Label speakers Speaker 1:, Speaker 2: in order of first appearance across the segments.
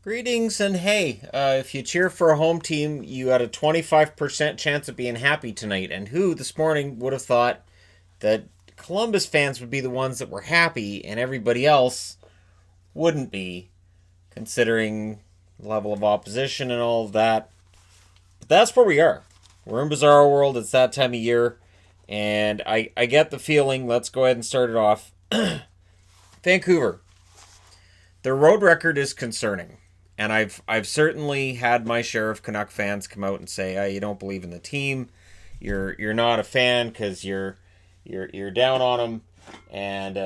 Speaker 1: Greetings, and hey, if you cheer for a home team, you got a 25% chance of being happy tonight. And who this morning would have thought that Columbus fans would be the ones that were happy and everybody else wouldn't be, considering the level of opposition and all of that. But that's where we are. We're in Bizarro World, it's that time of year, and I get the feeling, let's go ahead and start it off. Vancouver. Their road record is concerning. And I've certainly had my share of Canuck fans come out and say, "Oh, you don't believe in the team. You're not a fan because you're down on them, and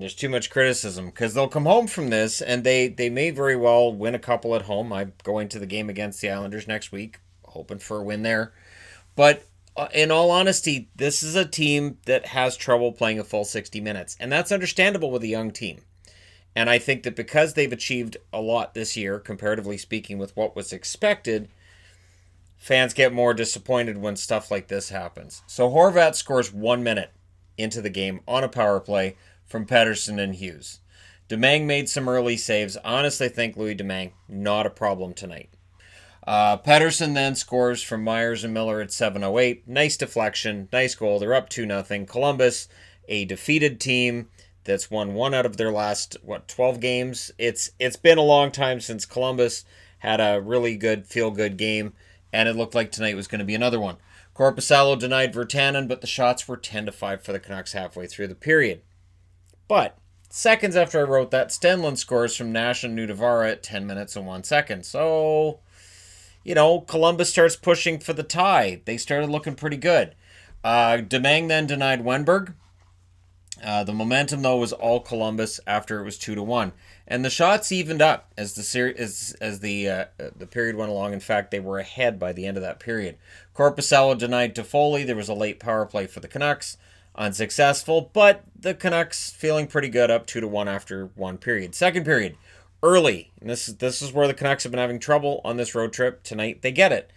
Speaker 1: there's too much criticism." Because they'll come home from this, and they may very well win a couple at home. I'm going to the game against the Islanders next week, hoping for a win there. But in all honesty, this is a team that has trouble playing a full 60 minutes, and that's understandable with a young team. And I think that because they've achieved a lot this year, comparatively speaking, with what was expected, fans get more disappointed when stuff like this happens. So Horvat scores 1 minute into the game on a power play from Petersen and Hughes. Domingue made some early saves. Honestly, I think Louis Domingue, not a problem tonight. Petersen then scores from Myers and Miller at 7:08. Nice deflection, nice goal. They're up 2-0. Columbus, a defeated team that's won one out of their last 12 games. It's been a long time since Columbus had a really good feel-good game, and it looked like tonight was going to be another one. Korpisalo denied Virtanen, but the shots were 10-5 for the Canucks halfway through the period. But seconds after I wrote that, Stenlund scores from Nash and Nudavara at 10 minutes and 1 second. So, Columbus starts pushing for the tie. They started looking pretty good. Domingue then denied Wenberg. The momentum, though, was all Columbus after it was 2-1, and the shots evened up as the period went along. In fact, they were ahead by the end of that period. Korpisalo denied Toffoli. There was a late power play for the Canucks, unsuccessful, but the Canucks feeling pretty good, up 2-1 after one period. Second period, early, and this is where the Canucks have been having trouble on this road trip tonight. They get it.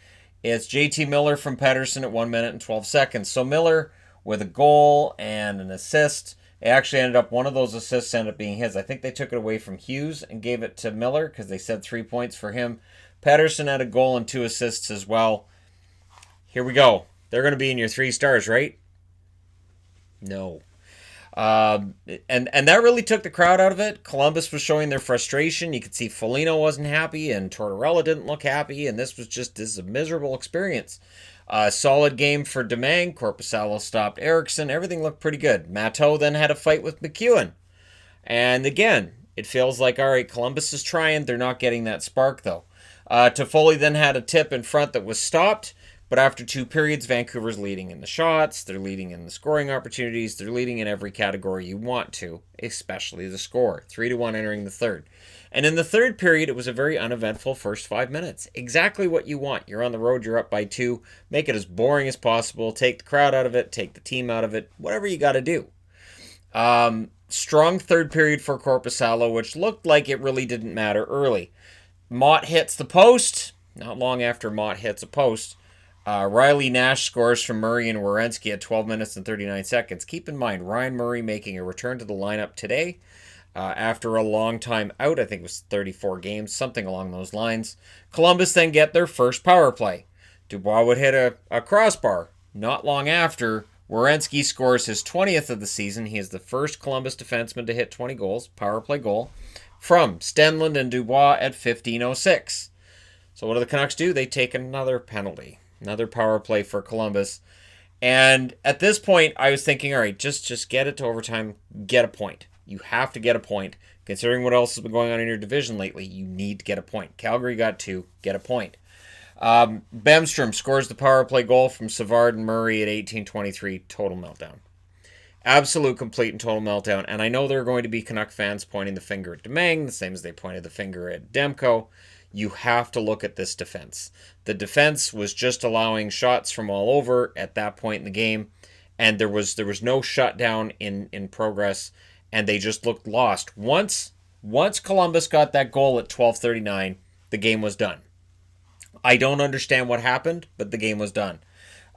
Speaker 1: It's JT Miller from Petersen at 1 minute and 12 seconds. So Miller with a goal and an assist. It actually ended up, one of those assists ended up being his. I think they took it away from Hughes and gave it to Miller because they said 3 points for him. Petersen had a goal and 2 assists as well. Here we go. They're going to be in your 3 stars, right? No. And that really took the crowd out of it. Columbus was showing their frustration. You could see Foligno wasn't happy and Tortorella didn't look happy, and this is a miserable experience. Solid game for Domingue. Korpisalo stopped Eriksson. Everything looked pretty good. Matteau then had a fight with McEwen. And again, it feels like, all right, Columbus is trying. They're not getting that spark, though. Toffoli then had a tip in front that was stopped. But after 2 periods, Vancouver's leading in the shots. They're leading in the scoring opportunities. They're leading in every category you want to, especially the score. 3-1 entering the third. And in the third period, it was a very uneventful first 5 minutes. Exactly what you want. You're on the road, you're up by 2. Make it as boring as possible. Take the crowd out of it. Take the team out of it. Whatever you got to do. Strong third period for Korpisalo, which looked like it really didn't matter early. Mott hits the post. Not long after Mott hits a post, Riley Nash scores from Murray and Werenski at 12 minutes and 39 seconds. Keep in mind, Ryan Murray making a return to the lineup today after a long time out. I think it was 34 games, something along those lines. Columbus then get their first power play. Dubois would hit a crossbar. Not long after, Werenski scores his 20th of the season. He is the first Columbus defenseman to hit 20 goals, power play goal, from Stenlund and Dubois at 15:06. So what do the Canucks do? They take another penalty. Another power play for Columbus. And at this point, I was thinking, all right, just get it to overtime, get a point. You have to get a point. Considering what else has been going on in your division lately, you need to get a point. Calgary got 2, get a point. Bemstrom scores the power play goal from Savard and Murray at 18:23, total meltdown. Absolute, complete, and total meltdown. And I know there are going to be Canuck fans pointing the finger at Domingue, the same as they pointed the finger at Demko. You have to look at this defense. The defense was just allowing shots from all over at that point in the game, and there was no shutdown in progress, and they just looked lost. Once Columbus got that goal at 12:39, the game was done. I don't understand what happened, but the game was done.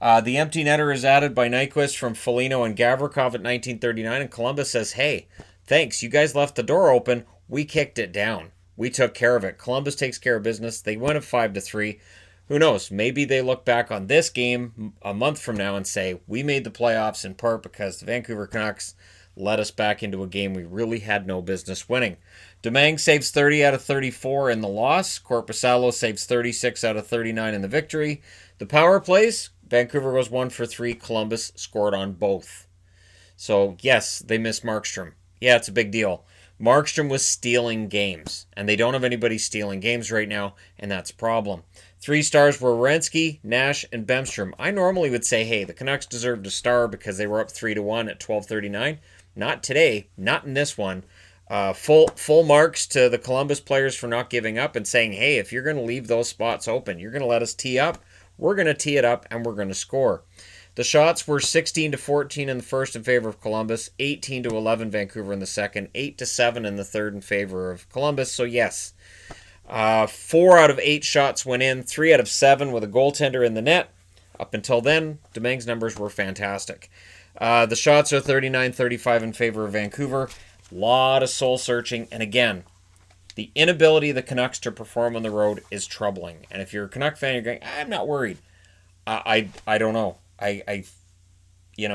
Speaker 1: The empty netter is added by Nyquist from Foligno and Gavrikov at 19:39, and Columbus says, hey, thanks, you guys left the door open. We kicked it down. we took care of it. Columbus takes care of business. They win at 5-3. Who knows? Maybe they look back on this game a month from now and say, we made the playoffs in part because the Vancouver Canucks led us back into a game we really had no business winning. Domingue saves 30 out of 34 in the loss. Korpisalo saves 36 out of 39 in the victory. The power plays, Vancouver goes 1 for 3. Columbus scored on both. So, yes, they missed Markstrom. Yeah, it's a big deal. Markstrom was stealing games, and they don't have anybody stealing games right now, and that's a problem. 3 stars were Werenski, Nash, and Bemstrom. I normally would say, hey, the Canucks deserved a star because they were up 3-1 at 12:39. Not today, not in this one. Full marks to the Columbus players for not giving up and saying, hey, if you're going to leave those spots open, you're going to let us tee up, we're going to tee it up, and we're going to score. The shots were 16-14 in the first in favor of Columbus, 18-11 Vancouver in the second, 8-7 in the third in favor of Columbus. So yes, 4 out of 8 shots went in, 3 out of 7 with a goaltender in the net. Up until then, Domingue's numbers were fantastic. The shots are 39-35 in favor of Vancouver. A lot of soul searching, and again, the inability of the Canucks to perform on the road is troubling. And if you're a Canuck fan, you're going, I'm not worried. I don't know. I don't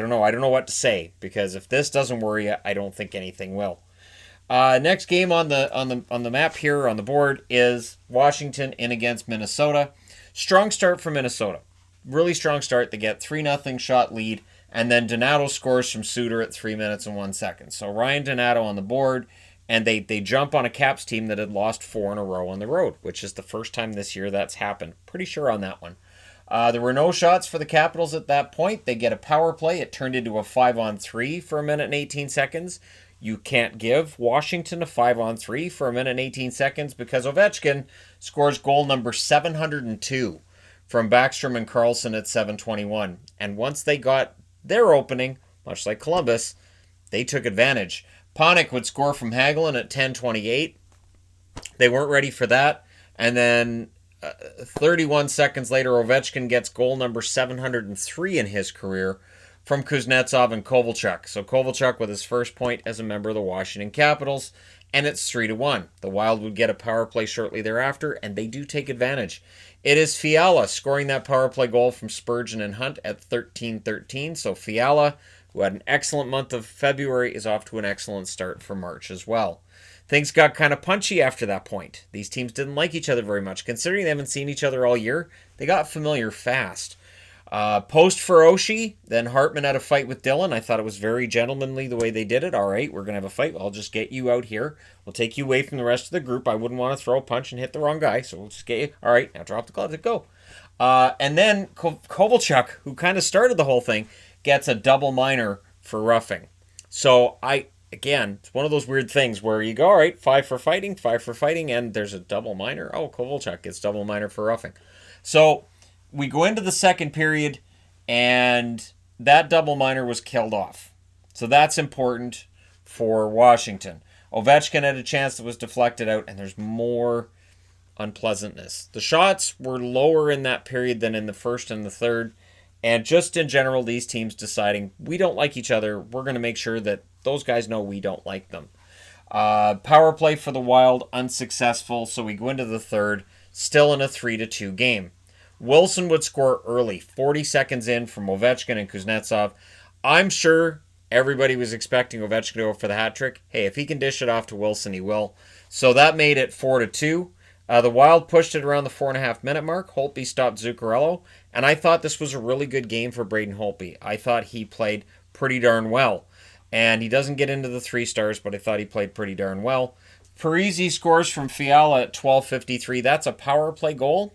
Speaker 1: know. I don't know what to say, because if this doesn't worry you, I don't think anything will. Next game on the map here on the board is Washington in against Minnesota. Strong start for Minnesota. Really strong start. They get 3-0 shot lead, and then Donato scores from Suter at 3 minutes and 1 second. So Ryan Donato on the board, and they jump on a Caps team that had lost 4 in a row on the road, which is the first time this year that's happened. Pretty sure on that one. There were no shots for the Capitals at that point. They get a power play. It turned into a 5-on-3 for 1 minute and 18 seconds. You can't give Washington a 5-on-3 for 1 minute and 18 seconds because Ovechkin scores goal number 702 from Backstrom and Karlsson at 7:21. And once they got their opening, much like Columbus, they took advantage. Panik would score from Hagelin at 10:28. They weren't ready for that. And then 31 seconds later, Ovechkin gets goal number 703 in his career from Kuznetsov and Kovalchuk. So Kovalchuk with his first point as a member of the Washington Capitals, and it's 3-1. The Wild would get a power play shortly thereafter, and they do take advantage. It is Fiala scoring that power play goal from Spurgeon and Hunt at 13:13. So Fiala, who had an excellent month of February, is off to an excellent start for March as well. Things got kind of punchy after that point. These teams didn't like each other very much. Considering they haven't seen each other all year, they got familiar fast. Post for Oshie, then Hartman had a fight with Dillon. I thought it was very gentlemanly the way they did it. All right, we're going to have a fight. I'll just get you out here. We'll take you away from the rest of the group. I wouldn't want to throw a punch and hit the wrong guy, so we'll just get you. All right, now drop the gloves and go. And then Kovalchuk, who kind of started the whole thing, gets a double minor for roughing. So again, it's one of those weird things where you go, all right, 5 for fighting, and there's a double minor. Oh, Kovalchuk gets double minor for roughing. So we go into the second period, and that double minor was killed off. So that's important for Washington. Ovechkin had a chance that was deflected out, and there's more unpleasantness. The shots were lower in that period than in the first and the third, and just in general, these teams deciding, we don't like each other, we're going to make sure that those guys know we don't like them. Power play for the Wild, unsuccessful, so we go into the third, still in a 3-2 game. Wilson would score early, 40 seconds in from Ovechkin and Kuznetsov. I'm sure everybody was expecting Ovechkin to go for the hat trick. Hey, if he can dish it off to Wilson, he will. So that made it 4-2. The Wild pushed it around the 4.5-minute mark. Holtby stopped Zuccarello, and I thought this was a really good game for Braden Holtby. I thought he played pretty darn well. And he doesn't get into the 3 stars, but I thought he played pretty darn well. Parise scores from Fiala at 12:53. That's a power play goal.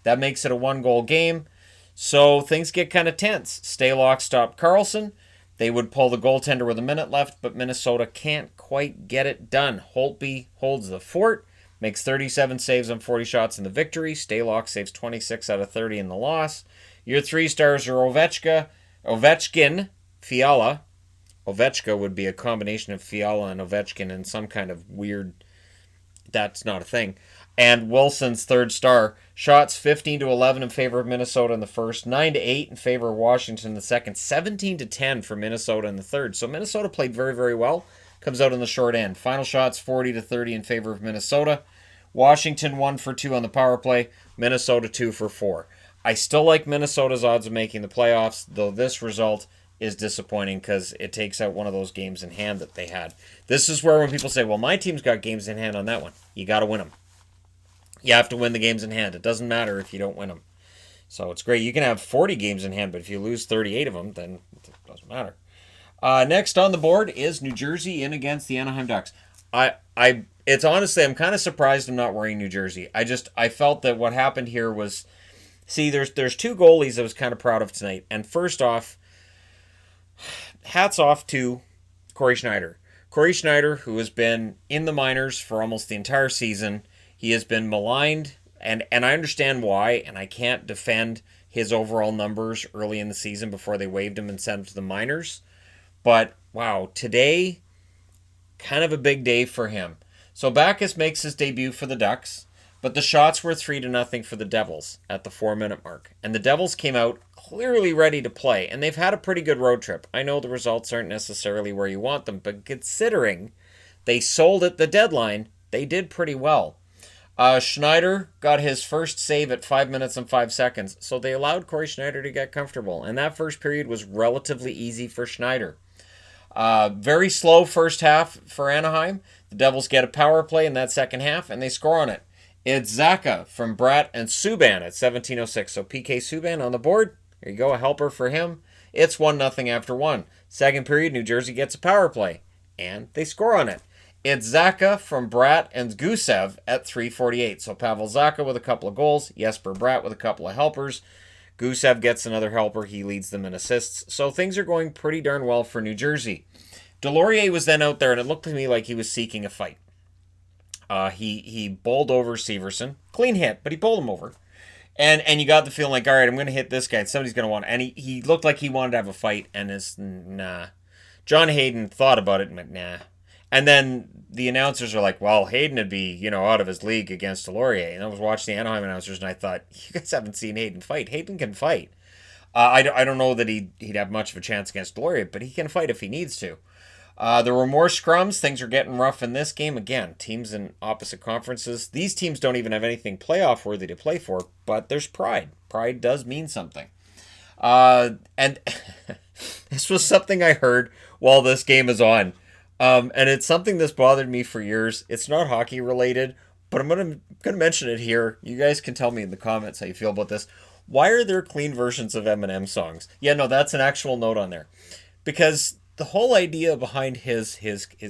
Speaker 1: That makes it a 1-goal game. So things get kind of tense. Stalock stopped Karlsson. They would pull the goaltender with a minute left, but Minnesota can't quite get it done. Holtby holds the fort, makes 37 saves on 40 shots in the victory. Stalock saves 26 out of 30 in the loss. Your 3 stars are Ovechkin, Fiala. Ovechka would be a combination of Fiala and Ovechkin in some kind of weird... That's not a thing. And Wilson's 3rd star. Shots 15-11 in favor of Minnesota in the first, 9-8 in favor of Washington in the second, 17-10 for Minnesota in the third. So Minnesota played very, very well. comes out on the short end. Final shots 40-30 in favor of Minnesota. Washington 1 for 2 on the power play. Minnesota 2 for 4. I still like Minnesota's odds of making the playoffs, though this result is disappointing because it takes out one of those games in hand that they had. This is where when people say, well, my team's got games in hand on that one, you got to win them. You have to win the games in hand. It doesn't matter if you don't win them. So it's great. You can have 40 games in hand, but if you lose 38 of them, then it doesn't matter. Next on the board is New Jersey in against the Anaheim Ducks. It's honestly, I'm kind of surprised I'm not wearing New Jersey. I felt that what happened here was, see, there's two goalies I was kind of proud of tonight. And first off, hats off to Corey Schneider. Corey Schneider, who has been in the minors for almost the entire season, he has been maligned, and I understand why, and I can't defend his overall numbers early in the season before they waived him and sent him to the minors. But, wow, today, kind of a big day for him. So Backes makes his debut for the Ducks, but the shots were 3-0 for the Devils at the 4-minute mark. And the Devils came out clearly ready to play, and they've had a pretty good road trip. I know the results aren't necessarily where you want them, but considering they sold at the deadline, they did pretty well. Schneider got his first save at 5 minutes and 5 seconds, so they allowed Corey Schneider to get comfortable, and that first period was relatively easy for Schneider. Very slow first half for Anaheim. The Devils get a power play in that second half, and they score on it. It's Zacha from Bratt and Subban at 17:06. So PK Subban on the board. There you go, a helper for him. It's 1-0 after 1. Second period, New Jersey gets a power play, and they score on it. It's Zacha from Bratt and Gusev at 3:48. So Pavel Zacha with a couple of goals. Jesper Bratt with a couple of helpers. Gusev gets another helper. He leads them in assists. So things are going pretty darn well for New Jersey. Delorier was then out there, and it looked to me like he was seeking a fight. He bowled over Severson. Clean hit, but he bowled him over. And you got the feeling like, all right, I'm going to hit this guy, and somebody's going to want... And he looked like he wanted to have a fight, and it's, nah. John Hayden thought about it and went, nah. And then the announcers are like, well, Hayden would be, out of his league against Delorier. And I was watching the Anaheim announcers, and I thought, you guys haven't seen Hayden fight. Hayden can fight. I don't know that he'd have much of a chance against Delorier, but he can fight if he needs to. There were more scrums. Things are getting rough in this game. Again, teams in opposite conferences. These teams don't even have anything playoff worthy to play for, but there's pride. Pride does mean something. And this was something I heard while this game is on. And it's something that's bothered me for years. It's not hockey related, but I'm gonna mention it here. You guys can tell me in the comments how you feel about this. Why are there clean versions of Eminem songs? Yeah, no, that's an actual note on there. Because the whole idea behind his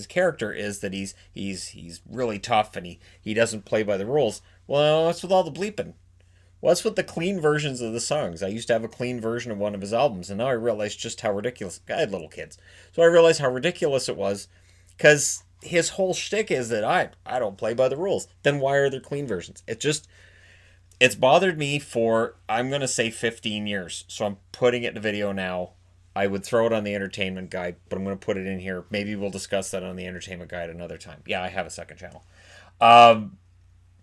Speaker 1: character is that he's really tough and he doesn't play by the rules. Well, what's with all the bleeping? What's with the clean versions of the songs? I used to have a clean version of one of his albums, and now I realize just how ridiculous. I had little kids, so I realized how ridiculous it was, because his whole shtick is that I don't play by the rules. Then why are there clean versions? It's bothered me for, I'm going to say 15 years, so I'm putting it in the video now. I would throw it on the entertainment guide, but I'm going to put it in here. Maybe we'll discuss that on the entertainment guide another time. Yeah, I have a second channel.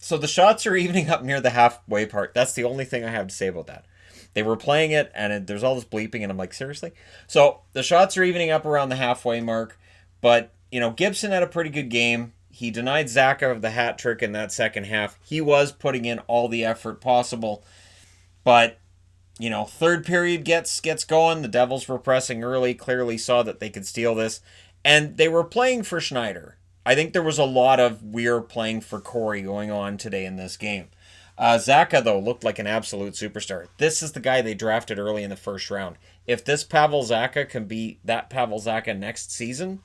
Speaker 1: So the shots are evening up near the halfway part. That's the only thing I have to say about that. They were playing it, and there's all this bleeping, and I'm like, seriously? So the shots are evening up around the halfway mark, but, Gibson had a pretty good game. He denied Zacha of the hat trick in that second half. He was putting in all the effort possible, but... third period gets going. The Devils were pressing early, clearly saw that they could steal this. And they were playing for Schneider. I think there was a lot of we're playing for Corey going on today in this game. Zacha, though, looked like an absolute superstar. This is the guy they drafted early in the first round. If this Pavel Zacha can be that Pavel Zacha next season,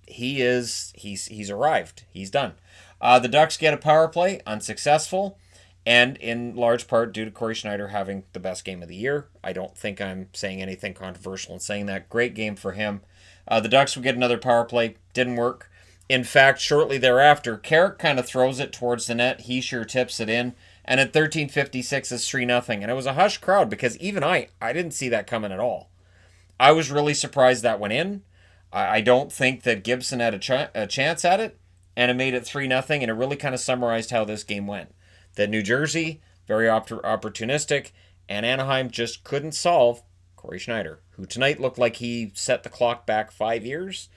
Speaker 1: he's arrived. He's done. The Ducks get a power play, unsuccessful. And in large part due to Corey Schneider having the best game of the year. I don't think I'm saying anything controversial in saying that. Great game for him. The Ducks would get another power play. Didn't work. In fact, shortly thereafter, Carrick kind of throws it towards the net. He sure tips it in. And at 13:56, it's 3-0. And it was a hushed crowd because even I didn't see that coming at all. I was really surprised that went in. I don't think that Gibson had a chance at it. And it made it 3-0. And it really kind of summarized how this game went. That New Jersey, very opportunistic, and Anaheim just couldn't solve Corey Schneider, who tonight looked like he set the clock back 5 years.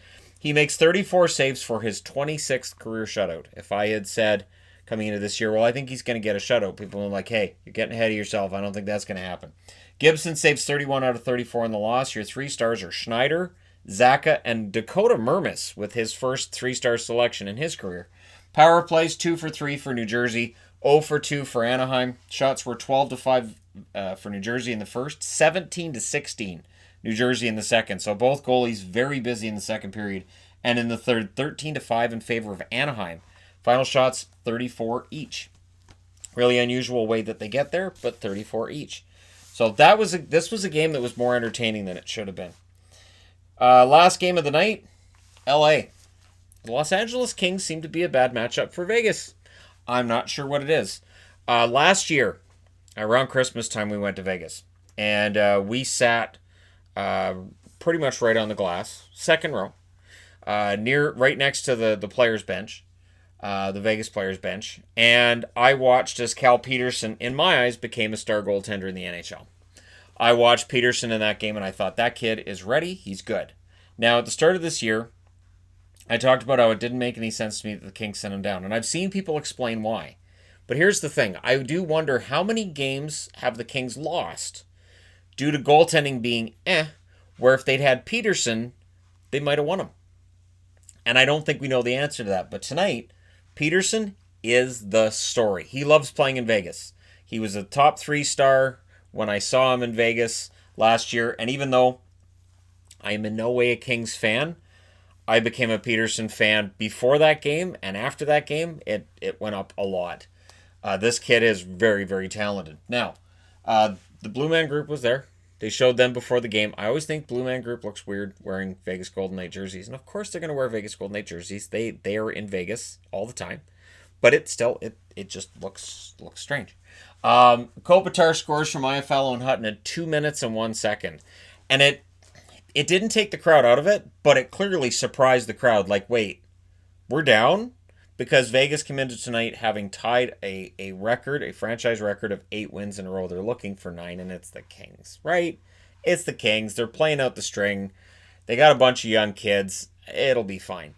Speaker 1: He makes 34 saves for his 26th career shutout. If I had said coming into this year, well, I think he's going to get a shutout, people are like, hey, you're getting ahead of yourself. I don't think that's going to happen. Gibson saves 31 out of 34 in the loss. Your 3 stars are Schneider, Zaka, and Dakota Mermis with his first 3-star selection in his career. Power plays 2 for 3 for New Jersey, 0 for 2 for Anaheim. Shots were 12-5 for New Jersey in the first, 17-16 New Jersey in the second. So both goalies very busy in the second period. And in the third, 13-5 in favor of Anaheim. Final shots, 34 each. Really unusual way that they get there, but 34 each. So this was a game that was more entertaining than it should have been. Last game of the night, LA. The Los Angeles Kings seem to be a bad matchup for Vegas. I'm not sure what it is. Last year, around Christmas time, we went to Vegas. And we sat pretty much right on the glass, second row, right next to the players' bench, the Vegas players' bench. And I watched as Cal Petersen, in my eyes, became a star goaltender in the NHL. I watched Petersen in that game, and I thought, that kid is ready. He's good. Now, at the start of this year, I talked about how it didn't make any sense to me that the Kings sent him down, and I've seen people explain why. But here's the thing. I do wonder how many games have the Kings lost due to goaltending being where if they'd had Petersen, they might have won them. And I don't think we know the answer to that. But tonight, Petersen is the story. He loves playing in Vegas. He was a top 3-star when I saw him in Vegas last year. And even though I am in no way a Kings fan, I became a Petersen fan before that game. And after that game, it went up a lot. This kid is very, very talented. Now, the Blue Man Group was there. They showed them before the game. I always think Blue Man Group looks weird wearing Vegas Golden Knight jerseys. And of course they're going to wear Vegas Golden Knight jerseys. They are in Vegas all the time. But it just looks strange. Kopitar scores from Iafallo and Hutton in 2 minutes and 1 second. And it didn't take the crowd out of it, but it clearly surprised the crowd. Like, wait, we're down? Because Vegas came into tonight having tied a franchise record of 8 wins in a row. They're looking for 9, and it's the Kings, right? It's the Kings. They're playing out the string. They got a bunch of young kids. It'll be fine.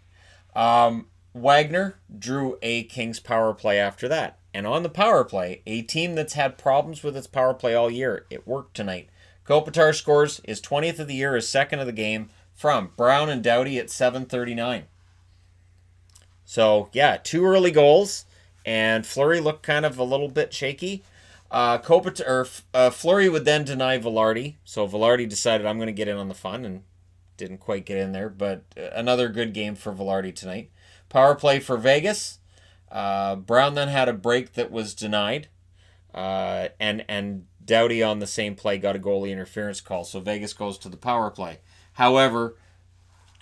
Speaker 1: Wagner drew a Kings power play after that. And on the power play, a team that's had problems with its power play all year, it worked tonight. Kopitar scores his 20th of the year, his second of the game, from Brown and Doughty at 7:39. So, yeah, 2 early goals, and Fleury looked kind of a little bit shaky. Fleury would then deny Velarde, so Velarde decided, I'm going to get in on the fun, and didn't quite get in there, but another good game for Velarde tonight. Power play for Vegas. Brown then had a break that was denied, and Doughty on the same play got a goalie interference call, so Vegas goes to the power play. However,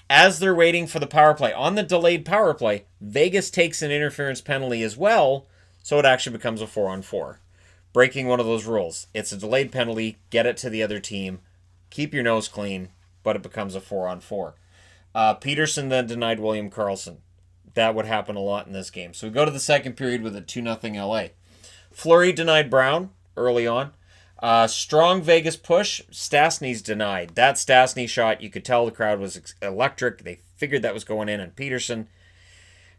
Speaker 1: as they're waiting for the power play, on the delayed power play, Vegas takes an interference penalty as well, so it actually becomes a 4-on-4. Breaking one of those rules. It's a delayed penalty, get it to the other team, keep your nose clean, but it becomes a 4-on-4. Petersen then denied William Karlsson. That would happen a lot in this game. So we go to the second period with a 2-0 LA. Fleury denied Brown early on. Strong Vegas push. Stastny's denied. That Stastny shot, you could tell the crowd was electric. They figured that was going in on Petersen.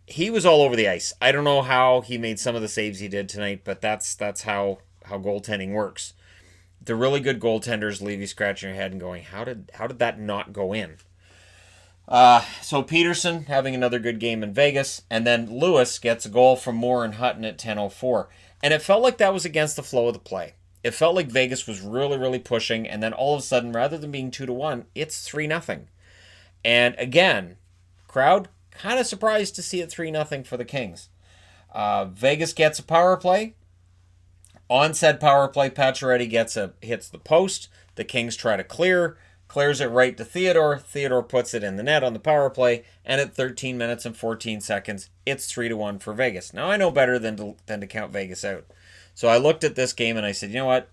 Speaker 1: He was all over the ice. I don't know how he made some of the saves he did tonight, but that's how goaltending works. The really good goaltenders leave you scratching your head and going, how did that not go in? So Petersen having another good game in Vegas, and then Lewis gets a goal from Moore and Hutton at 10:04. And it felt like that was against the flow of the play. It felt like Vegas was really, really pushing, and then all of a sudden, rather than being 2-1, it's 3-0. And again, crowd kind of surprised to see it 3-0 for the Kings. Vegas gets a power play. On said power play, Pacioretty hits the post. The Kings try to clears it right to Theodore. Theodore puts it in the net on the power play, and at 13 minutes and 14 seconds, it's 3-1 for Vegas. Now, I know better than to count Vegas out. So I looked at this game and I said, you know what?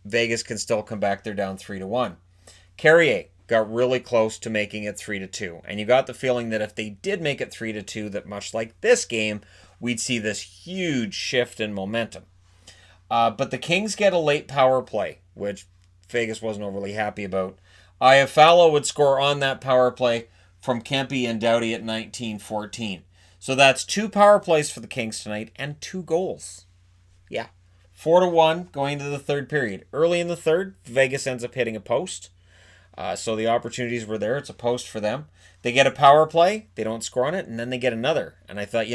Speaker 1: Vegas can still come back. They're down 3-1. Carrier got really close to making it 3-2. And you got the feeling that if they did make it 3-2, that much like this game, we'd see this huge shift in momentum. But the Kings get a late power play, which Vegas wasn't overly happy about. Iafallo would score on that power play from Kempe and Doughty at 19-14. So that's 2 power plays for the Kings tonight and 2 goals. Yeah. 4-1 going into the third period. Early in the third, Vegas ends up hitting a post. So the opportunities were there. It's a post for them. They get a power play. They don't score on it, and then they get another. And I thought,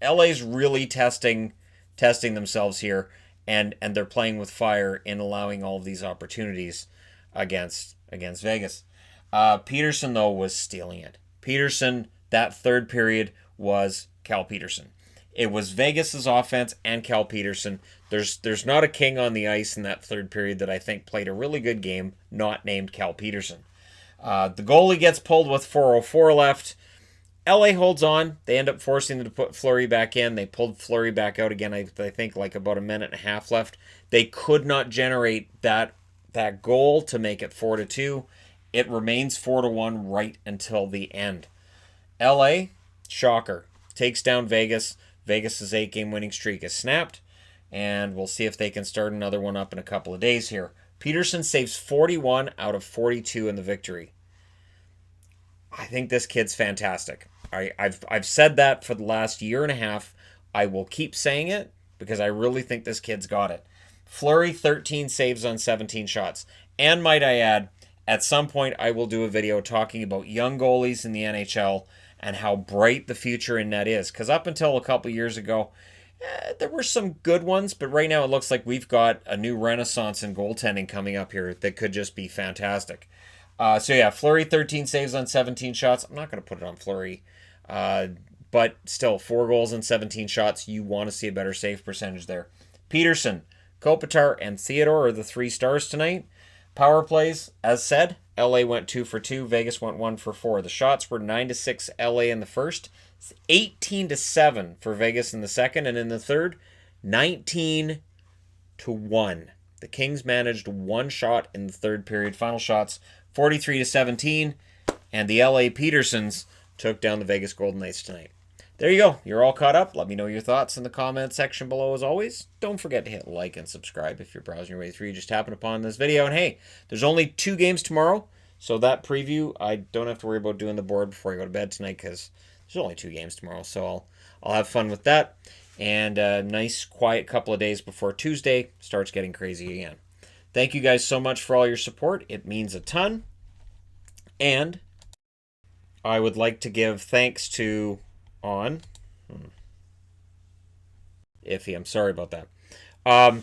Speaker 1: LA's really testing themselves here, and they're playing with fire in allowing all of these opportunities against Vegas. Petersen, though, was stealing it. Petersen, that third period, was Cal Petersen. It was Vegas's offense and Cal Petersen. There's not a king on the ice in that third period that I think played a really good game, not named Cal Petersen. The goalie gets pulled with 4:04 left. LA holds on. They end up forcing them to put Fleury back in. They pulled Fleury back out again, I think, like about a minute and a half left. They could not generate that goal to make it 4-2. It remains 4-1 right until the end. LA, shocker, takes down Vegas. Vegas' 8-game winning streak is snapped, and we'll see if they can start another one up in a couple of days here. Petersen saves 41 out of 42 in the victory. I think this kid's fantastic. I've said that for the last year and a half. I will keep saying it because I really think this kid's got it. Fleury, 13 saves on 17 shots. And might I add, at some point I will do a video talking about young goalies in the NHL and how bright the future in net is. Because up until a couple years ago, there were some good ones, but right now it looks like we've got a new renaissance in goaltending coming up here that could just be fantastic. Fleury, 13 saves on 17 shots. I'm not going to put it on Fleury. But still, 4 goals and 17 shots. You want to see a better save percentage there. Petersen, Kopitar, and Theodore are the 3 stars tonight. Power plays, as said, LA went 2 for 2. Vegas went 1 for 4. The shots were 9-6 LA in the first. 18-7 for Vegas in the second. And in the third, 19-1. The Kings managed 1 shot in the third period. Final shots, 43-17. And the LA Petersens took down the Vegas Golden Knights tonight. There you go. You're all caught up. Let me know your thoughts in the comment section below as always. Don't forget to hit like and subscribe if you're browsing your way through. You just happened upon this video. And hey, there's only 2 games tomorrow. So that preview, I don't have to worry about doing the board before I go to bed tonight because there's only 2 games tomorrow. So I'll have fun with that. And a nice quiet couple of days before Tuesday starts getting crazy again. Thank you guys so much for all your support. It means a ton. And I would like to give thanks to iffy. I'm sorry about that.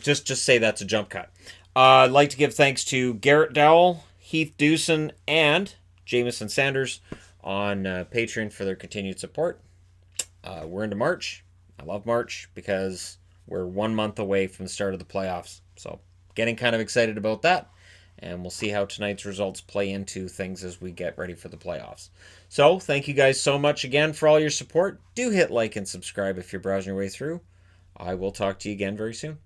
Speaker 1: Just say that's a jump cut. I'd like to give thanks to Garrett Dowell, Heath Dewson, and Jameson Sanders on Patreon for their continued support. We're into March. I love March because we're 1 month away from the start of the playoffs. So getting kind of excited about that. And we'll see how tonight's results play into things as we get ready for the playoffs. So, thank you guys so much again for all your support. Do hit like and subscribe if you're browsing your way through. I will talk to you again very soon.